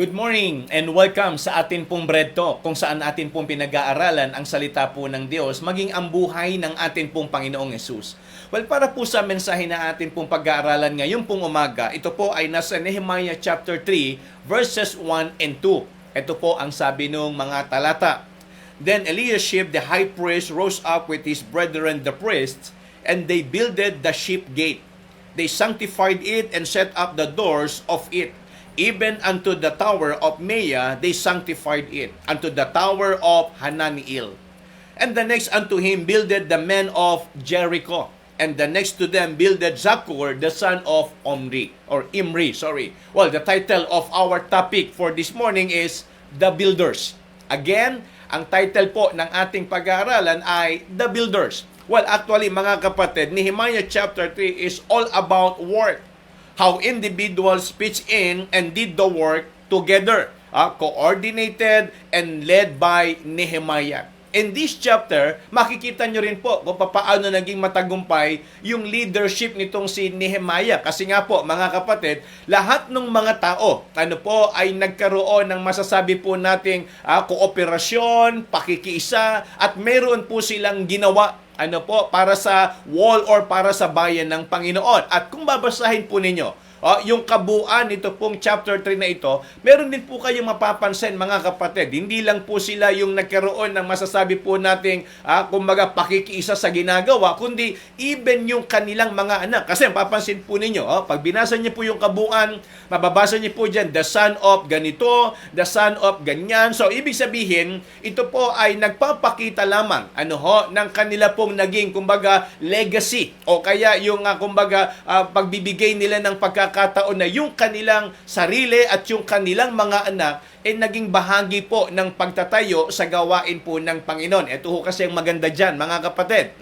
Good morning and welcome sa atin pong Bread Talk, kung saan atin pong pinag-aaralan ang salita po ng Diyos, maging ang buhay ng atin pong Panginoong Yesus. Well, para po sa mensahe na atin pong pag-aaralan ngayon pong umaga, ito po ay nasa Nehemiah chapter 3, verses 1 and 2. Ito po ang sabi ng mga talata. Then Eliashib the high priest rose up with his brethren the priests, and they builded the sheep gate. They sanctified it and set up the doors of it. Even unto the tower of Mea, they sanctified it, unto the tower of Hananiel. And the next unto him builded the men of Jericho, and the next to them builded Zakur, the son of Imri. Well, the title of our topic for this morning is The Builders. Again, ang title po ng ating pag-aaralan ay The Builders. Well, actually, mga kapatid, Nehemiah chapter 3 is all about work. How individuals pitched in and did the work together, coordinated and led by Nehemiah. In this chapter, makikita nyo rin po kung paano naging matagumpay yung leadership nitong si Nehemiah. Kasi nga po, mga kapatid, lahat ng mga tao, ay nagkaroon ng masasabi po nating kooperasyon, pakikiisa, at meron po silang ginawa para sa wall or para sa bayan ng Panginoon. At kung babasahin po ninyo, yung kabuuan nito pong chapter 3 na ito, meron din po kayong mapapansin, mga kapatid. Hindi lang po sila yung nagkaroon ng masasabi po nating, kumbaga pakikiisa sa ginagawa, kundi even yung kanilang mga anak. Kasi mapapansin po ninyo, pag binasa niyo po yung kabuuan, mababasa niyo po dyan, the son of ganito, the son of ganyan. So, ibig sabihin, ito po ay nagpapakita lamang, ng kanila pong naging, kumbaga, legacy. O kaya yung, pagbibigay nila ng pagkakataon na yung kanilang sarili at yung kanilang mga anak ay naging bahagi po ng pagtatayo sa gawain po ng Panginoon. Ito ho kasi ang maganda dyan, mga kapatid.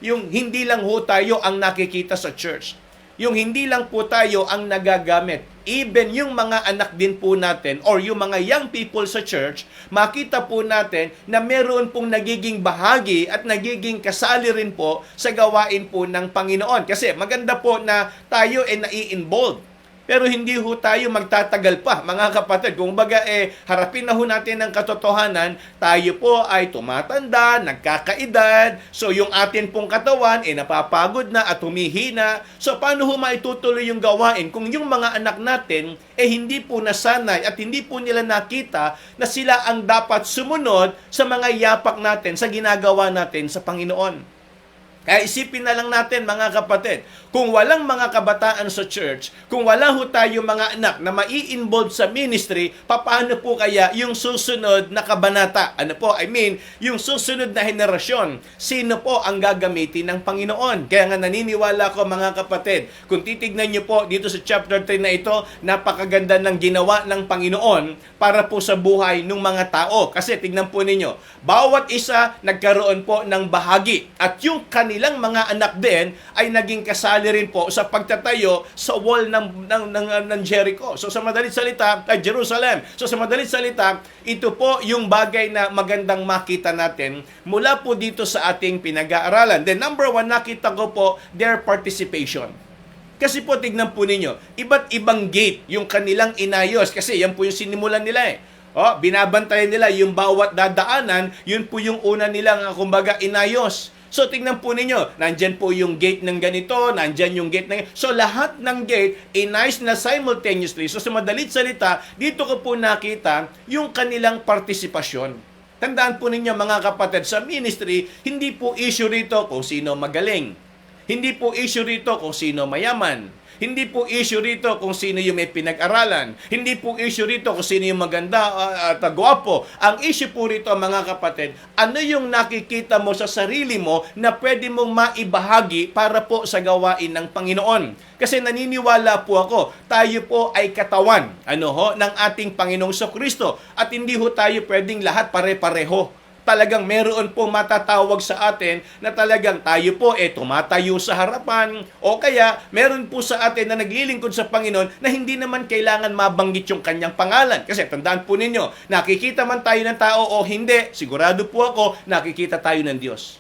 Yung hindi lang ho tayo ang nakikita sa church. Yung hindi lang po tayo ang nagagamit. Even yung mga anak din po natin or yung mga young people sa church, makita po natin na meron pong nagiging bahagi at nagiging kasali rin po sa gawain po ng Panginoon. Kasi maganda po na tayo ay nai-involve. Pero hindi ho tayo magtatagal pa, mga kapatid. Kung baga, harapin na ho natin ang katotohanan, tayo po ay tumatanda, nagkakaedad, so yung atin pong katawan ay napapagod na at humihina. So paano ho maitutuloy yung gawain kung yung mga anak natin hindi po nasanay at hindi po nila nakita na sila ang dapat sumunod sa mga yapak natin, sa ginagawa natin sa Panginoon. Kaya isipin na lang natin, mga kapatid, kung walang mga kabataan sa church, kung wala ho tayo mga anak na mai-involve sa ministry, paano po kaya yung susunod na kabanata? Yung susunod na henerasyon, sino po ang gagamitin ng Panginoon? Kaya nga naniniwala ko, mga kapatid, kung titignan nyo po dito sa chapter 3 na ito, napakaganda ng ginawa ng Panginoon para po sa buhay ng mga tao. Kasi tignan po ninyo, bawat isa nagkaroon po ng bahagi at yung kanilang mga anak din ay naging kasali rin po sa pagtatayo sa wall ng Jericho. So sa madalit salita, Jerusalem. So sa madalit salita, ito po yung bagay na magandang makita natin mula po dito sa ating pinag-aaralan. Then number 1, nakita ko po their participation. Kasi po tignan po ninyo, iba't ibang gate yung kanilang inayos kasi yan po yung sinimulan nila binabantayan nila yung bawat dadaanan, yun po yung una nilang inayos. So, tingnan po ninyo, nandyan po yung gate ng ganito, nandyan yung gate ng... So, lahat ng gate, inayos na simultaneously. So, sa madalit salita, dito ko po nakita yung kanilang partisipasyon. Tandaan po ninyo, mga kapatid, sa ministry, hindi po issue rito kung sino magaling. Hindi po issue rito kung sino mayaman. Hindi po issue rito kung sino yung may pinag-aralan. Hindi po issue rito kung sino yung maganda at gwapo. Ang issue po rito, mga kapatid, ano yung nakikita mo sa sarili mo na pwede mong maibahagi para po sa gawain ng Panginoon. Kasi naniniwala po ako, tayo po ay katawan ng ating Panginoong Kristo. At hindi ho tayo pwedeng lahat pare-pareho. Talagang meron pong matatawag sa atin na talagang tayo po tumatayo sa harapan o kaya meron po sa atin na naglilingkod sa Panginoon na hindi naman kailangan mabanggit yung kanyang pangalan. Kasi tandaan po ninyo, nakikita man tayo ng tao o hindi, sigurado po ako nakikita tayo ng Diyos.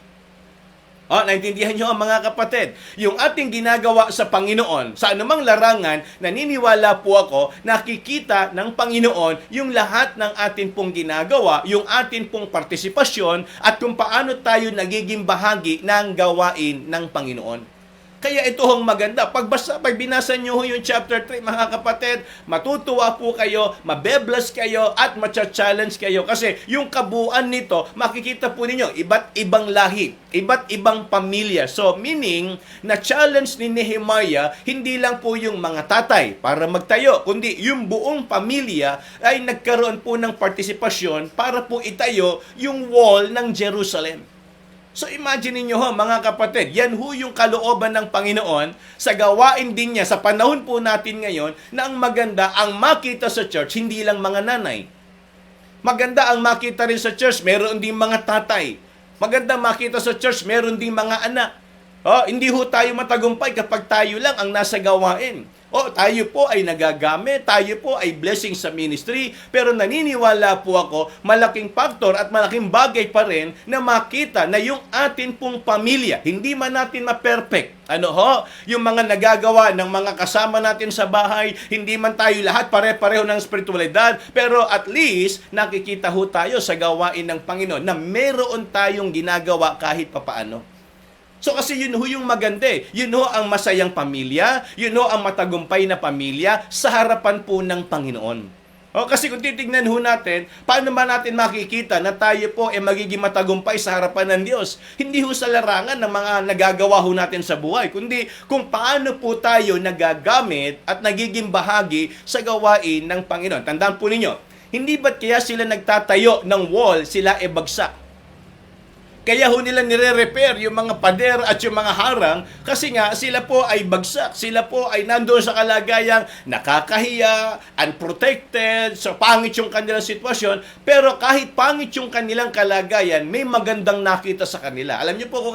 Naintindihan nyo mga kapatid? Yung ating ginagawa sa Panginoon, sa anumang larangan, naniniwala po ako, nakikita ng Panginoon yung lahat ng atin pong ginagawa, yung atin pong partisipasyon, at kung paano tayo nagiging bahagi ng gawain ng Panginoon. Kaya ito ang maganda. Pag binasa nyo yung chapter 3, mga kapatid, matutuwa po kayo, mabebless kayo, at matcha-challenge kayo. Kasi yung kabuuan nito, makikita po ninyo, iba't ibang lahi, iba't ibang pamilya. So, meaning, na-challenge ni Nehemiah, hindi lang po yung mga tatay para magtayo, kundi yung buong pamilya ay nagkaroon po ng partisipasyon para po itayo yung wall ng Jerusalem. So imagine niyo mga kapatid, yan yung kalooban ng Panginoon sa gawain din niya sa panahon po natin ngayon na ang maganda ang makita sa church, hindi lang mga nanay. Maganda ang makita rin sa church, meron din mga tatay. Maganda makita sa church, meron din mga anak. Hindi tayo matagumpay kapag tayo lang ang nasa gawain. Tayo po ay nagagamit, tayo po ay blessing sa ministry, pero naniniwala po ako, malaking factor at malaking bagay pa rin na makita na yung atin pong pamilya, hindi man natin ma-perfect. Yung mga nagagawa ng mga kasama natin sa bahay, hindi man tayo lahat pare-pareho ng spiritualidad, pero at least nakikita tayo sa gawain ng Panginoon na meron tayong ginagawa kahit papaano. So kasi yun yung maganda Yun ang masayang pamilya, yun ang matagumpay na pamilya sa harapan po ng Panginoon. Kasi kung titignan natin, paano ba natin makikita na tayo po ay magiging matagumpay sa harapan ng Diyos? Hindi sa larangan ng mga nagagawa natin sa buhay, kundi kung paano po tayo nagagamit at nagiging bahagi sa gawain ng Panginoon. Tandaan po ninyo, hindi ba't kaya sila nagtatayo ng wall, sila ay bagsak? Kaya nila nire-repair yung mga pader at yung mga harang kasi nga sila po ay bagsak. Sila po ay nandoon sa kalagayang nakakahiya, unprotected, so pangit yung kanilang sitwasyon. Pero kahit pangit yung kanilang kalagayan, may magandang nakita sa kanila. Alam niyo po kung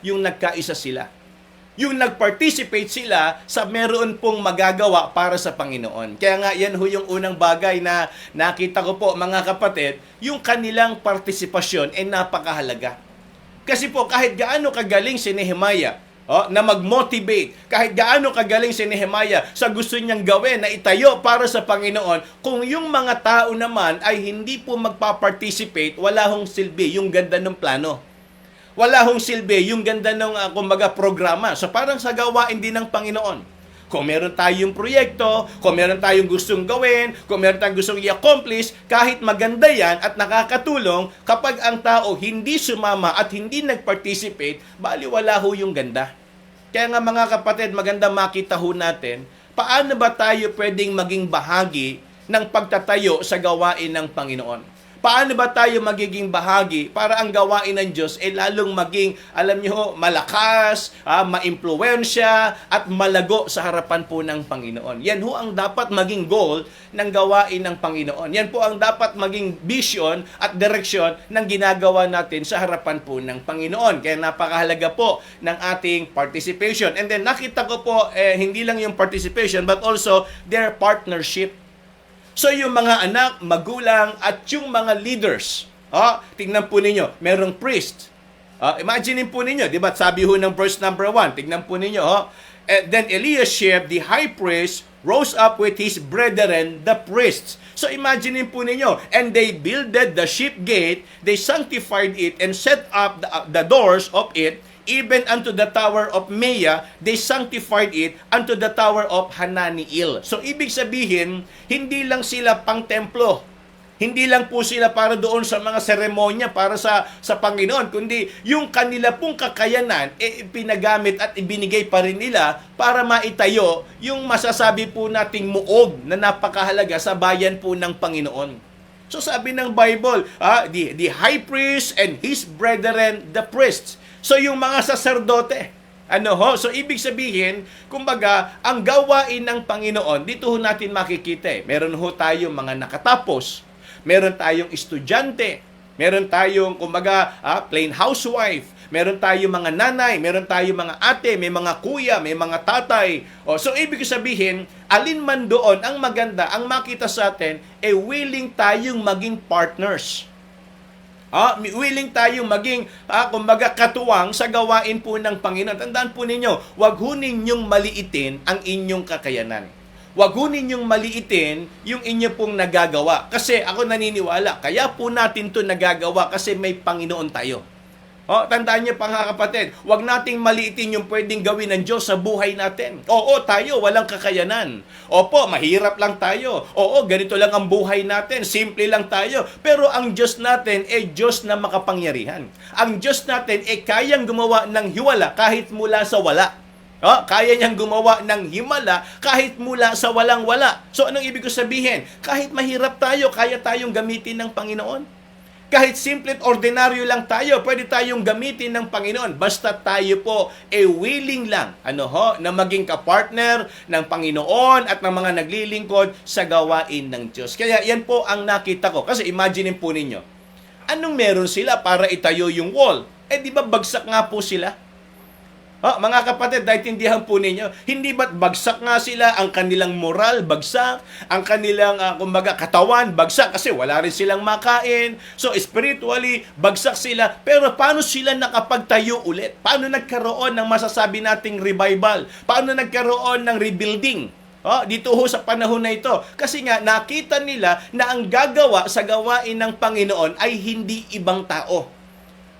yung nagkaisa sila. Yung nag-participate sila sa meron pong magagawa para sa Panginoon. Kaya nga yan yung unang bagay na nakita ko po mga kapatid, yung kanilang partisipasyon ay napakahalaga. Kasi po kahit gaano kagaling si Nehemiah na mag-motivate, kahit gaano kagaling si Nehemiah sa gusto niyang gawin na itayo para sa Panginoon, kung yung mga tao naman ay hindi po magpa-participate, wala hong silbi yung ganda ng plano. Wala hong silbi yung ganda ng programa. So parang sa gawain din ng Panginoon. Kung meron tayong proyekto, kung meron tayong gustong gawin, kung meron tayong gustong i-accomplish, kahit maganda yan at nakakatulong, kapag ang tao hindi sumama at hindi nag-participate, baliwala yung ganda. Kaya nga mga kapatid, maganda makita natin, paano ba tayo pwedeng maging bahagi ng pagtatayo sa gawain ng Panginoon? Paano ba tayo magiging bahagi para ang gawain ng Diyos ay lalong maging, alam niyo, malakas, maimpluwensya, at malago sa harapan po ng Panginoon. Yan ang dapat maging goal ng gawain ng Panginoon. Yan po ang dapat maging vision at direksyon ng ginagawa natin sa harapan po ng Panginoon. Kaya napakahalaga po ng ating participation. And then nakita ko po, hindi lang yung participation, but also their partnership. So yung mga anak, magulang, at yung mga leaders, tingnan po ninyo, merong priest. Imagine po ninyo, di ba? Sabi ng verse number 1, tingnan po ninyo. And then Eliashib, the high priest, rose up with his brethren, the priests. So imagine po ninyo, and they builded the sheep gate, they sanctified it, and set up the doors of it, even unto the tower of Meah, they sanctified it unto the tower of Hananiel. So, ibig sabihin, hindi lang sila pang templo. Hindi lang po sila para doon sa mga seremonya para sa Panginoon, kundi yung kanila pong kakayanan, pinagamit at ibinigay pa rin nila para maitayo yung masasabi po nating muog na napakahalaga sa bayan po ng Panginoon. So, sabi ng Bible, the high priest and his brethren, the priests. So, yung mga saserdote, so ibig sabihin, kumbaga, ang gawain ng Panginoon, dito natin makikita. Meron tayong mga nakatapos, meron tayong estudyante, meron tayong, kumbaga, plain housewife, meron tayong mga nanay, meron tayong mga ate, may mga kuya, may mga tatay. So ibig sabihin, alin man doon ang maganda, ang makita sa atin, willing tayong maging partners. Willing tayo maging, kumbaga, katuwang sa gawain po ng Panginoon. Tandaan po ninyo, wag ho ninyong maliitin ang inyong kakayanan. Wag ho ninyong maliitin yung inyo pong nagagawa. Kasi ako naniniwala, kaya po natin to nagagawa kasi may Panginoon tayo. Tandaan niyo mga kapatid, wag nating maliitin yung pwedeng gawin ng Diyos sa buhay natin. Oo, tayo, walang kakayanan. Opo, mahirap lang tayo. Oo, ganito lang ang buhay natin. Simple lang tayo. Pero ang Diyos natin ay Diyos na makapangyarihan. Ang Diyos natin ay kayang gumawa ng hiwala kahit mula sa wala. Kaya niyang gumawa ng himala kahit mula sa walang-wala. So, anong ibig ko sabihin? Kahit mahirap tayo, kaya tayong gamitin ng Panginoon. Kahit simple at ordinaryo lang tayo, pwede tayong gamitin ng Panginoon. Basta tayo po willing lang na maging kapartner ng Panginoon at ng mga naglilingkod sa gawain ng Diyos. Kaya yan po ang nakita ko. Kasi imagine po ninyo, anong meron sila para itayo yung wall? Di ba bagsak nga po sila? Mga kapatid, naintindihan po ninyo, hindi ba't bagsak nga sila, ang kanilang moral, bagsak, ang kanilang, kumbaga, katawan, bagsak, kasi wala rin silang makain. So, spiritually, bagsak sila. Pero paano sila nakapagtayo ulit? Paano nagkaroon ng masasabi nating revival? Paano nagkaroon ng rebuilding? Dito ho sa panahon na ito. Kasi nga, nakita nila na ang gagawa sa gawain ng Panginoon ay hindi ibang tao.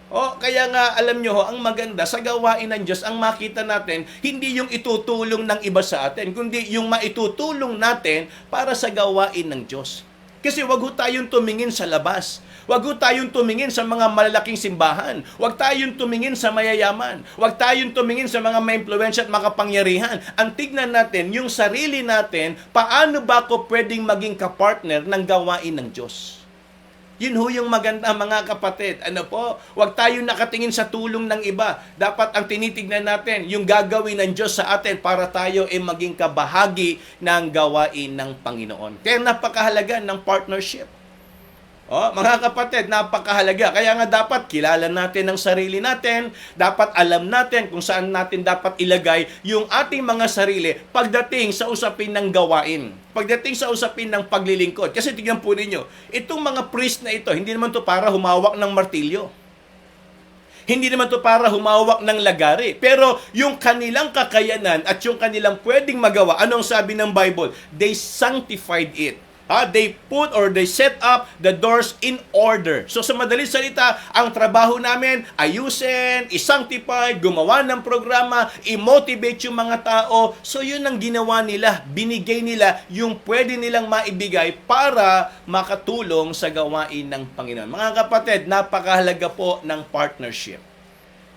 Kaya nga, alam nyo ang maganda sa gawain ng Diyos, ang makita natin, hindi yung itutulong ng iba sa atin, kundi yung maitutulong natin para sa gawain ng Diyos. Kasi wag ho tayong tumingin sa labas. Wag ho tayong tumingin sa mga malalaking simbahan. Wag tayong tumingin sa mayayaman. Wag tayong tumingin sa mga maimpluwensya at makapangyarihan. Ang tignan natin, yung sarili natin, paano ba ako pwedeng maging kapartner ng gawain ng Diyos? Yun ho yung maganda mga kapatid. Huwag tayo nakatingin sa tulong ng iba. Dapat ang tinitignan natin, yung gagawin ng Diyos sa atin para tayo ay maging kabahagi ng gawain ng Panginoon. Kaya napakahalaga ng partnership. Mga kapatid, napakahalaga. Kaya nga dapat kilala natin ang sarili natin, dapat alam natin kung saan natin dapat ilagay yung ating mga sarili pagdating sa usapin ng gawain, pagdating sa usapin ng paglilingkod. Kasi tingnan po ninyo, itong mga priest na ito, hindi naman to para humawak ng martilyo. Hindi naman to para humawak ng lagari. Pero yung kanilang kakayanan at yung kanilang pwedeng magawa, anong sabi ng Bible? They sanctified it. They put or they set up the doors in order. So sa madaling salita, ang trabaho namin, ayusin, i-sanctify, gumawa ng programa, i-motivate yung mga tao. So yun ang ginawa nila. Binigay nila yung pwede nilang maibigay para makatulong sa gawain ng Panginoon. Mga kapatid, napakahalaga po ng partnership.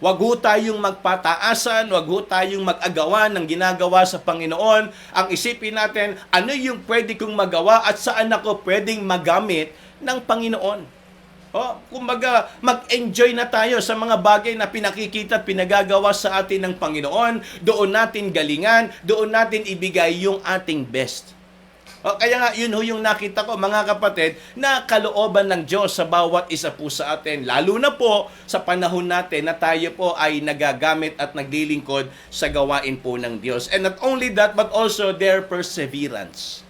Wag ho tayong magpataasan, wag ho tayong mag-agawan ng ginagawa sa Panginoon. Ang isipin natin, ano yung pwede kong magawa at saan ako pwedeng magamit ng Panginoon. Kumbaga, mag-enjoy na tayo sa mga bagay na pinakikita at pinagagawa sa atin ng Panginoon. Doon natin galingan, doon natin ibigay yung ating best. Kaya nga, yun ho yung nakita ko, mga kapatid, na kalooban ng Diyos sa bawat isa po sa atin. Lalo na po sa panahon natin na tayo po ay nagagamit at naglilingkod sa gawain po ng Diyos. And not only that, but also their perseverance.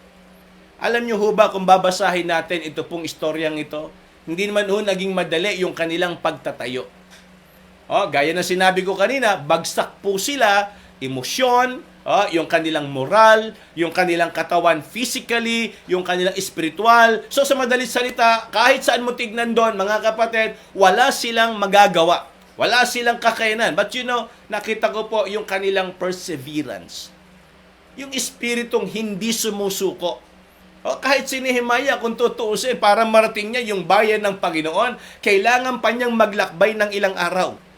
Alam nyo ho ba kung babasahin natin ito pong istoryang ito, hindi naman ho naging madali yung kanilang pagtatayo. Gaya na sinabi ko kanina, bagsak po sila, emosyon, yung kanilang moral, yung kanilang katawan physically, yung kanilang spiritual. So sa madaling salita, kahit saan mo tignan doon, mga kapatid, wala silang magagawa. Wala silang kakayanan. But nakita ko po yung kanilang perseverance. Yung espiritong hindi sumusuko. Kahit si Nehemiah, kung tutuusin, para marating niya yung bayan ng Panginoon, kailangan pa niyang maglakbay ng ilang araw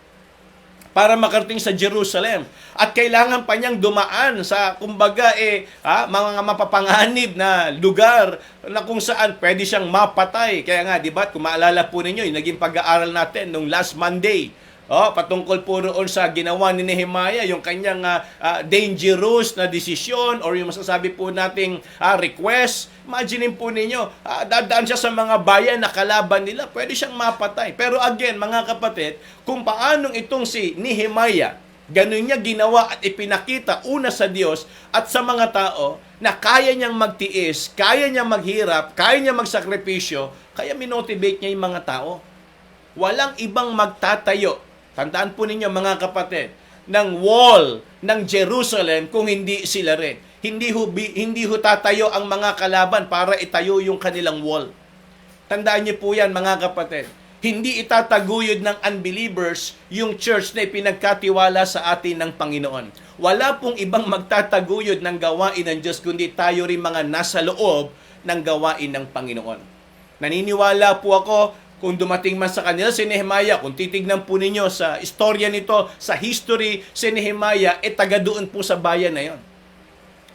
para makarating sa Jerusalem. At kailangan pa niyang dumaan sa, kumbaga, mga mapapanganib na lugar na kung saan pwede siyang mapatay. Kaya nga, di ba, kung maalala po ninyo, yung naging pag-aaral natin nung last Monday, patungkol po roon sa ginawa ni Nehemiah, yung kanyang dangerous na desisyon or yung masasabi po nating request. Imagine po ninyo, dadaan siya sa mga bayan na kalaban nila, pwede siyang mapatay. Pero again, mga kapatid, kung paanong itong si Nehemiah, ganun niya ginawa at ipinakita una sa Diyos at sa mga tao na kaya niyang magtiis, kaya niyang maghirap, kaya niyang magsakripisyo, kaya minotivate niya yung mga tao. walang ibang magtatayo. Tandaan po ninyo mga kapatid, ng wall ng Jerusalem kung hindi sila rin. Hindi ho tatayo ang mga kalaban para itayo yung kanilang wall. Tandaan niyo po yan mga kapatid. Hindi itataguyod ng unbelievers yung church na ipinagkatiwala sa atin ng Panginoon. Wala pong ibang magtataguyod ng gawain ng Diyos kundi tayo rin mga nasa loob ng gawain ng Panginoon. Naniniwala po ako kung dumating man sa kanila si Nehemiah, kung titignan po ninyo sa istorya nito, sa history, si Nehemiah, taga doon po sa bayan na yon.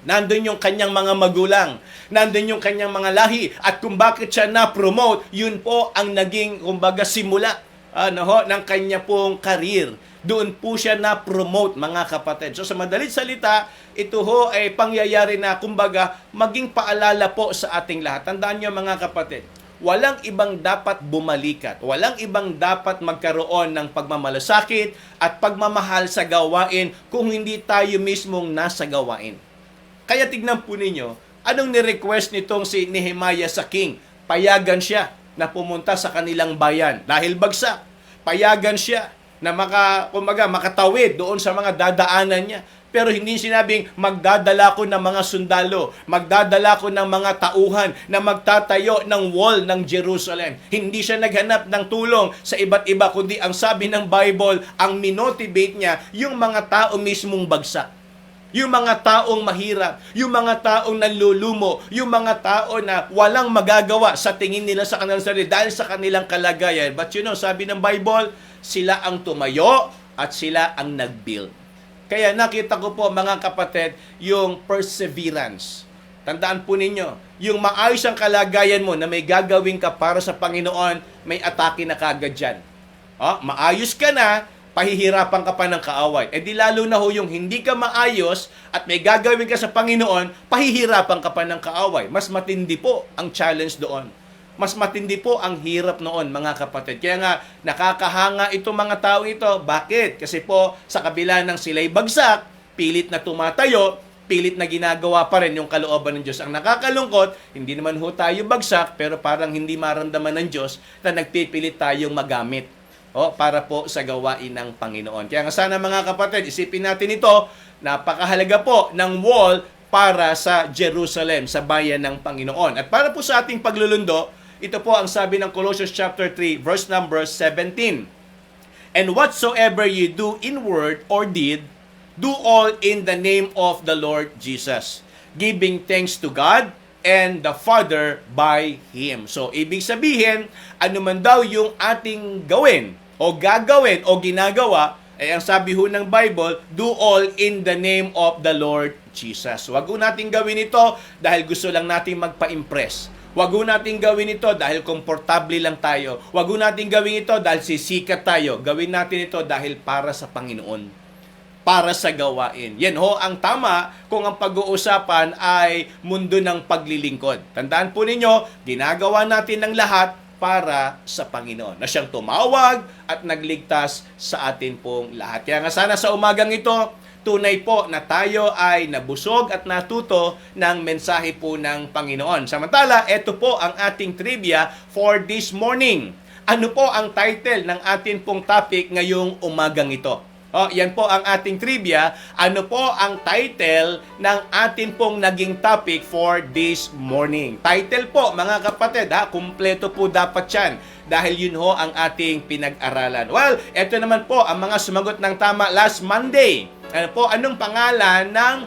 Nandun yung kanyang mga magulang, nandun yung kanyang mga lahi, at kung bakit siya na-promote, yun po ang naging, kumbaga, simula ng kanya pong karir. Doon po siya na-promote, mga kapatid. So sa madalit salita, ito ho ay pangyayari na, kumbaga, maging paalala po sa ating lahat. Tandaan niyo mga kapatid, walang ibang dapat bumalikat. Walang ibang dapat magkaroon ng pagmamalasakit at pagmamahal sa gawain kung hindi tayo mismong nasa gawain. Kaya tignan po ninyo, anong ni-request nitong si Nehemiah sa king? Payagan siya na pumunta sa kanilang bayan dahil bagsak. Payagan siya na makatawid doon sa mga dadaanan niya. Pero hindi sinabing magdadala ko ng mga sundalo, magdadala ko ng mga tauhan na magtatayo ng wall ng Jerusalem. Hindi siya naghanap ng tulong sa iba't iba, kundi ang sabi ng Bible, ang minotivate niya yung mga tao mismong bagsak. Yung mga taong mahirap, yung mga taong nanlulumo, yung mga tao na walang magagawa sa tingin nila sa kanilang sarili dahil sa kanilang kalagayan. But sabi ng Bible, sila ang tumayo at sila ang nag-build. Kaya nakita ko po mga kapatid, yung perseverance. Tandaan po ninyo, yung maayos ang kalagayan mo na may gagawin ka para sa Panginoon, may atake na kagad dyan. Maayos ka na, pahihirapan ka pa ng kaaway. Di lalo na ho yung hindi ka maayos at may gagawin ka sa Panginoon, pahihirapan ka pa ng kaaway. Mas matindi po ang challenge doon. Mas matindi po ang hirap noon, mga kapatid. Kaya nga, nakakahanga itong mga tao ito. Bakit? Kasi po, sa kabila ng sila'y bagsak, pilit na tumatayo, pilit na ginagawa pa rin yung kalooban ng Diyos. Ang nakakalungkot, hindi naman ho tayo bagsak, pero parang hindi maramdaman ng Diyos na nagpipilit tayong magamit para po sa gawain ng Panginoon. Kaya nga sana mga kapatid, isipin natin ito, napakahalaga po ng wall para sa Jerusalem, sa bayan ng Panginoon. At para po sa ating paglulundo, ito po ang sabi ng Colossians chapter 3, verse number 17. And whatsoever you do in word or deed, do all in the name of the Lord Jesus, giving thanks to God and the Father by Him. So, ibig sabihin, ano man daw yung ating gawin o gagawin o ginagawa, ang sabi ho ng Bible, do all in the name of the Lord Jesus. Huwag ho natin gawin ito dahil gusto lang natin magpa-impress. Huwag ho natin gawin ito dahil komportable lang tayo. Huwag ho natin gawin ito dahil sisikat tayo. Gawin natin ito dahil para sa Panginoon. Para sa gawain. Yan ho ang tama kung ang pag-uusapan ay mundo ng paglilingkod. Tandaan po ninyo, ginagawa natin ng lahat para sa Panginoon. Na siyang tumawag at nagligtas sa atin pong lahat. Kaya nga sana sa umagang ito, tunay po na tayo ay nabusog at natuto ng mensahe po ng Panginoon. Samantala, ito po ang ating trivia for this morning. Ano po ang title ng ating pong topic ngayong umagang ito? Yan po ang ating trivia. Ano po ang title ng ating pong naging topic for this morning? Title po, mga kapatid, kumpleto po dapat yan. Dahil yun ho ang ating pinag-aralan. Well, ito naman po ang mga sumagot ng tama last Monday. Anong pangalan ng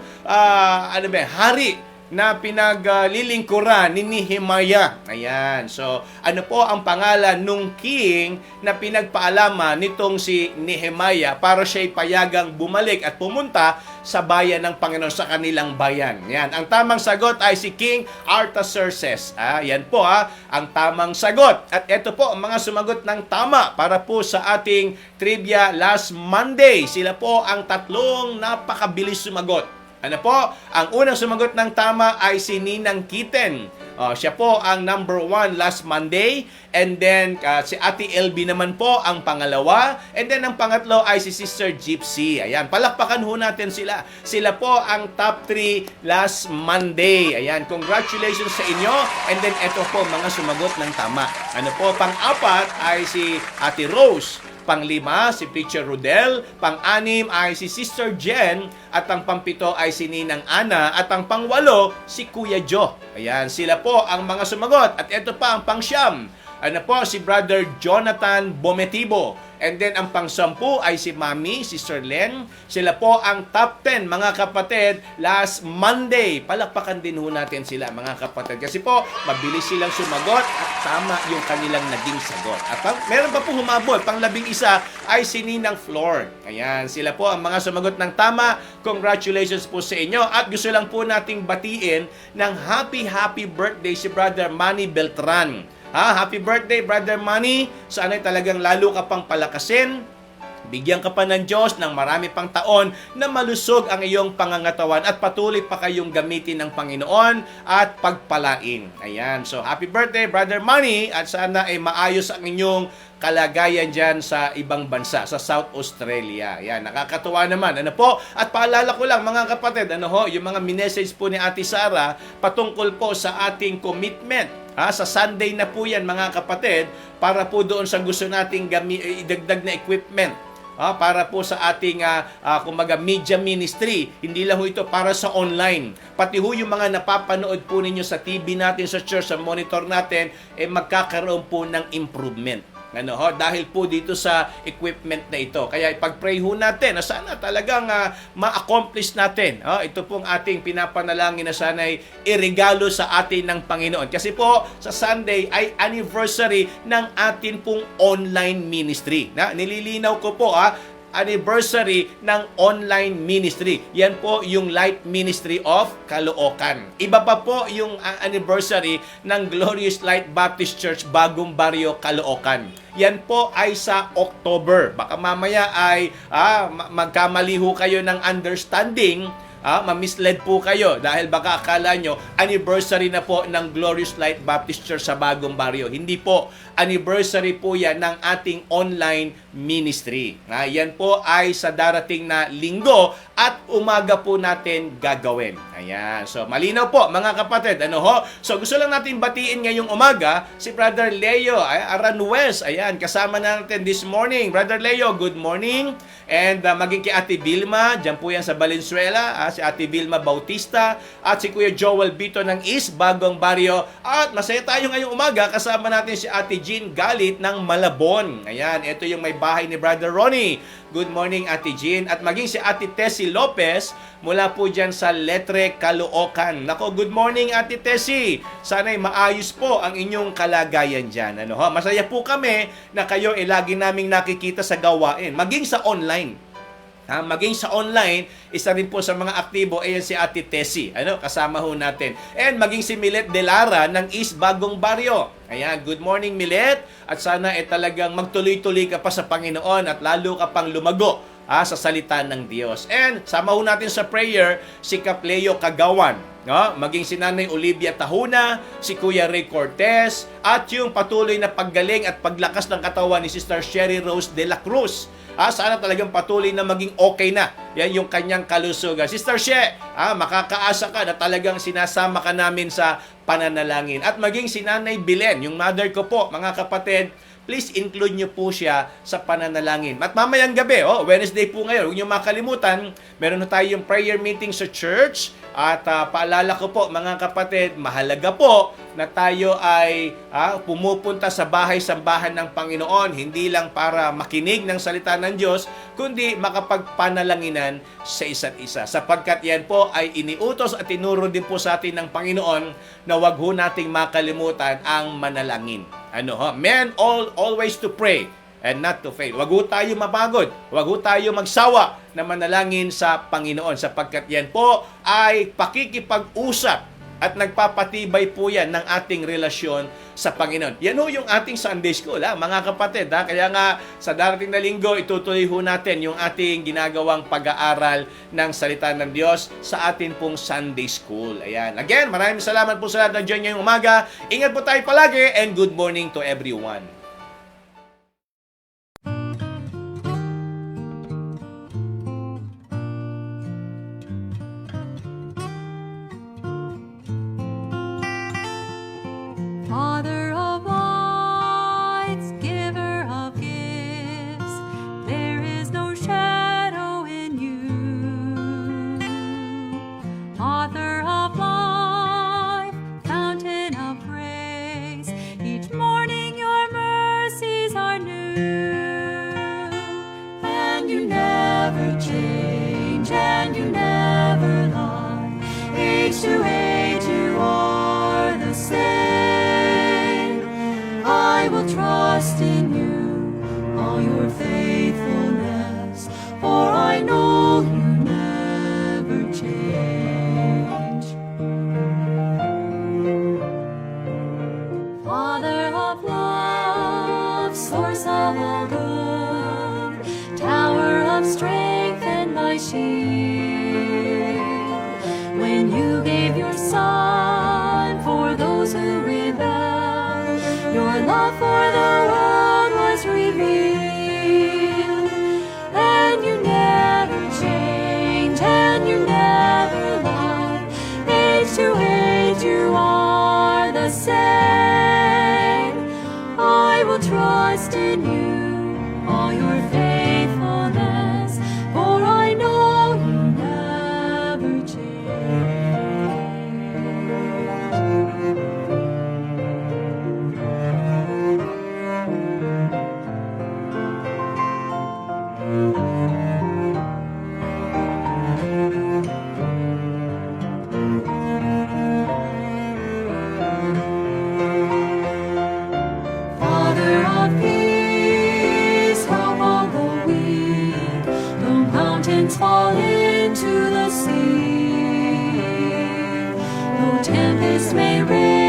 hari na pinaglilingkuran ni Nehemiah? Ayan. So, ano po ang pangalan nung king na pinagpaalaman nitong si Nehemiah para siya'y payagang bumalik at pumunta sa bayan ng Panginoon, sa kanilang bayan? Yan. Ang tamang sagot ay si King Artaxerxes. Yan po ang tamang sagot. At ito po ang mga sumagot ng tama para po sa ating trivia last Monday. Sila po ang tatlong napakabilis sumagot. Ano po? Ang unang sumagot ng tama ay si Ninang Kiten. Siya po ang number 1 last Monday. And then, si Ate LB naman po ang pangalawa. And then, ang pangatlo ay si Sister Gypsy. Ayan, palakpakan ho natin sila. Sila po ang top 3 last Monday. Ayan, congratulations sa inyo. And then, eto po, mga sumagot ng tama. Ano po, pang-apat ay si Ate Rose. Pang-5 si Preacher Rodel, pang-6 ay si Sister Jen, at ang pang-7 ay si Ninang Ana, at ang pang-8 si Kuya Joe. Ayan, sila po ang mga sumagot. At ito pa ang pang-9. Ano po, si Brother Jonathan Bometibo. And then, ang pang-10 ay si Mami, Sister Len. Sila po ang top 10, mga kapatid, last Monday. Palakpakan din ho natin sila, mga kapatid. Kasi po, mabilis silang sumagot at tama yung kanilang naging sagot. At meron pa po humabol. Pang-11 ay si Ninang Flor. Ayan, sila po ang mga sumagot ng tama. Congratulations po sa inyo. At gusto lang po nating batiin ng happy birthday si Brother Manny Beltran. Happy birthday, Brother Manny. Sana'y talagang lalo ka pang palakasin. Bigyan ka pa ng Diyos ng marami pang taon na malusog ang iyong pangangatawan at patuloy pa kayong gamitin ng Panginoon at pagpalain. Ayan. So, happy birthday, Brother Manny. At sana ay maayos ang inyong kalagayan dyan sa ibang bansa, sa South Australia. Ayan, nakakatuwa naman. Ano po? At paalala ko lang, mga kapatid, yung mga minessage po ni Ate Sara patungkol po sa ating commitment. Sa Sunday na po yan, mga kapatid, para po doon sa gusto nating idagdag na equipment. Para po sa ating kumbaga media ministry. Hindi lang ho ito para sa online. Pati ho yung mga napapanood po ninyo sa TV natin, sa church, sa monitor natin, magkakaroon po ng improvement. Dahil po dito sa equipment na ito. Kaya ipag-pray ho natin na sana talagang ma-accomplish natin. Ito pong ating pinapanalangin na sana ay iregalo sa atin ng Panginoon. Kasi po sa Sunday ay anniversary ng atin pong online ministry. Nililinaw ko po anniversary ng online ministry. Yan po yung Light Ministry of Caloocan. Iba pa po yung anniversary ng Glorious Light Baptist Church, Bagong Barrio, Caloocan. Yan po ay sa October. Baka mamaya ay magkamali ho kayo ng understanding, ma-misled po kayo dahil baka akala nyo anniversary na po ng Glorious Light Baptist Church sa Bagong Barrio. Hindi po. Anniversary po yan ng ating online ministry. Yan po ay sa darating na linggo at umaga po natin gagawin. Ayan. So, malinaw po, mga kapatid. So, gusto lang natin batiin ngayong umaga si Brother Leo Aranuez. Ayan, kasama natin this morning. Brother Leo, good morning. And maging kay Ate Vilma, dyan po yan sa Valenzuela, si Ate Vilma Bautista, at si Kuya Joel Bito ng East, Bagong Barrio. At masaya tayo ngayong umaga, kasama natin si Ate Jean Galit ng Malabon. Ayan, ito yung may bahay ni Brother Ronnie. Good morning, Ate Jean. At maging si Ate Tessie Lopez, mula po dyan sa Letre, Caloocan. Nako, good morning, Ate Tessie. Sana'y maayos po ang inyong kalagayan dyan. Masaya po kami na kayo lagi naming nakikita sa gawain. Maging sa online. Maging sa online, isa rin po sa mga aktibo, ayan si Ate Tessie. Kasama ho natin. And maging si Milet Delara ng East Bagong Barrio. Ayan, good morning, Milet. At sana talagang magtuloy-tuloy ka pa sa Panginoon at lalo ka pang lumago sa salita ng Diyos. And sama ho natin sa prayer si Kapleo Kagawan. Maging si Nanay Olivia Tahuna, si Kuya Ray Cortez, at yung patuloy na paggaling at paglakas ng katawan ni Sister Sherry Rose de la Cruz. Sana talagang patuloy na maging okay na. Yan yung kanyang kalusugan. Sister She, makakaasa ka na talagang sinasama ka namin sa pananalangin. At maging si Nanay Bilen, yung mother ko po, mga kapatid, please include nyo po siya sa pananalangin. At mamayang gabi, Wednesday po ngayon, huwag nyo makalimutan, meron na tayong prayer meeting sa church. At paalala ko po, mga kapatid, mahalaga po na tayo ay pumupunta sa bahay-sambahan ng Panginoon, hindi lang para makinig ng salita ng Diyos, kundi makapagpanalanginan sa isa't isa. Sapagkat yan po ay iniutos at tinuro din po sa atin ng Panginoon na wag ho nating makalimutan ang manalangin. Men always to pray and not to fail. Wag ho tayo mapagod. Wag ho tayo magsawa na manalangin sa Panginoon sapagkat yan po ay pakikipag-usap at nagpapatibay po yan ng ating relasyon sa Panginoon. Yan ho yung ating Sunday School, mga kapatid. Kaya nga, sa darating na linggo, itutuloy ho natin yung ating ginagawang pag-aaral ng salita ng Diyos sa atin pong Sunday School. Ayan. Again, maraming salamat po sa lahat na dyan ngayong umaga. Ingat po tayo palagi and good morning to everyone. Father of lights, giver of gifts, there is no shadow in you. Author of life, fountain of grace, each morning your mercies are new. And you never change, and you never lie. Age to age you are the same. I will trust in you, all your faithfulness, for I know you never change. Father of love, source of all good, tower of strength and my shield. When you gave your Son for those who rebel, your love for the world was revealed. And you never change, and you never lie. Age to age you are the same. I will trust in you, all your faithfulness, for I know you never change. Father of peace, help all the weak, though mountains fall into the sea, though tempests may rage.